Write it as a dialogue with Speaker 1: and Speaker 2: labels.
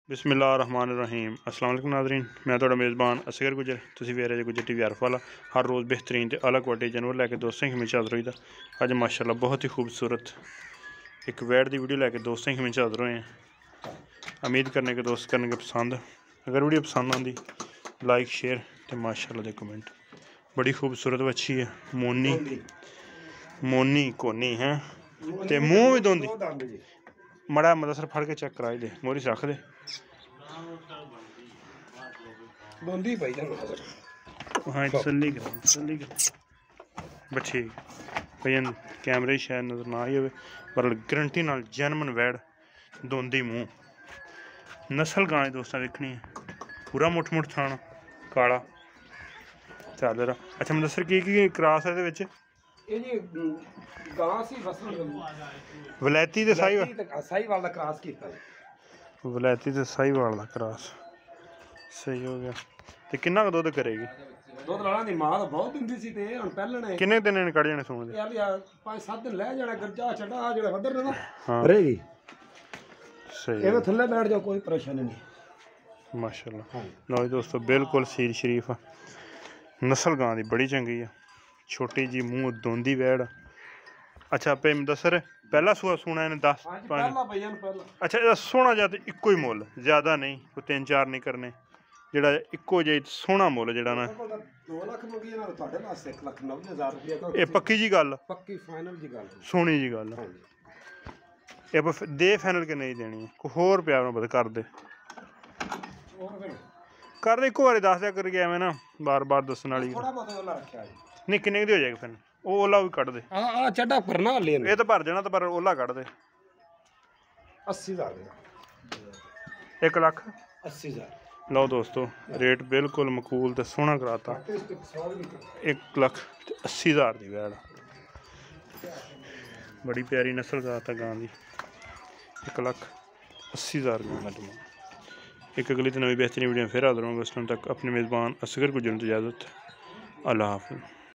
Speaker 1: बिस्मिल्लाहिर्रहमानिर्रहीम अस्सलाम वालेकुम नाज़रीन, मैं तुहाडा मेज़बान असगर गुजर। तुसीं वेख रहे गुजर टीवी आरफ वाला। हर रोज़ बेहतरीन ते अलग क्वालिटी जानवर लैके दोस्तें की हाज़र होई दा। अज माशाअल्लाह बहुत ही खूबसूरत एक वैट की वीडियो लैके दोस्तें की हाज़र होए हैं। उम्मीद करने के दोस्त करने के पसंद। अगर वीडियो पसंद आती लाइक शेयर तो माशाअल्लाह दे कमेंट। बड़ी खूबसूरत बच्ची है मोनी कोनी है ते मूँह भी दोंदी। मड़ा मदसर फड़ के चेक कराई दे, मोरी रख दे। हाँ तसल्ली कर बच्ची भजन कैमरे शायद नजर ना आई हो, पर गारंटी नाल जैनमन वैड़ दोंदी मूँह नस्ल गां दोस्तां वेखनी है। पूरा मुठ मुठ थाना काला चल रहा। अच्छा मदसर की क्रॉस है इहदे विच? वलैती ते साहीवाल दा क्रॉस कीता। वलैती ते साहीवाल दा क्रॉस सही हो गया। ते किन्ना क दुद्ध करेगी? दुद्ध लाना दी मां तां बहुत दिंदी सी ते हुण पैहलने किन्ने दिन ने कढ जाने सूण दे? 5-7 दिन ले जाना गरजा छड़ा आ जेड़ा वदर ने ना रहेगी सही। एवे थल्ले बैठ जाओ कोई परेशानी नहीं माशाअल्लाह। लो जी दोस्तों बिल्कुल सील शरीफ नस्ल गां दी बड़ी चंगी है। छोटी जी मूँह दोंदी वैड़। अच्छा पे मुदस्सर पहला सूआ सूना इन्हें 10 अच्छा एदा सोहना जा ते इक्को ही मुल ज्यादा नहीं कोई 3-4 नहीं करने जेड़ा इक्को जेही सोहना मुल जेड़ा ना 2 लाख मंगी ना तुहाडे वास्ते 1,90,000 रुपया। ए पक्की जी गल पक्की फाइनल जी गल सोहनी जी गल ए दे फाइनल के नहीं देनी कोई होर प्यार बद कर दे इक्को बारी दस दिया करके एवें ना बार बार दस्सण वाली नहीं किन्ने दी हो जाएगी फिर ओला भी कट दे। चढ़ा भरना ये तो भर जाना तो पर ओला कट दे 80,000 1,80,000। लो दोस्तों रेट बिल्कुल मकूल तो सोहना कराता 1,80,000 की वैड़। बड़ी प्यारी नस्ल कराता गां की 1,80,000 की डिमांड। एक अगली तो नवी बेहतरीन वीडियो फिर हाजिर होंगे। उस टाइम तक अपने मेज़बान असगर गुजर इजाज़त। अल्लाह हाफ़िज़।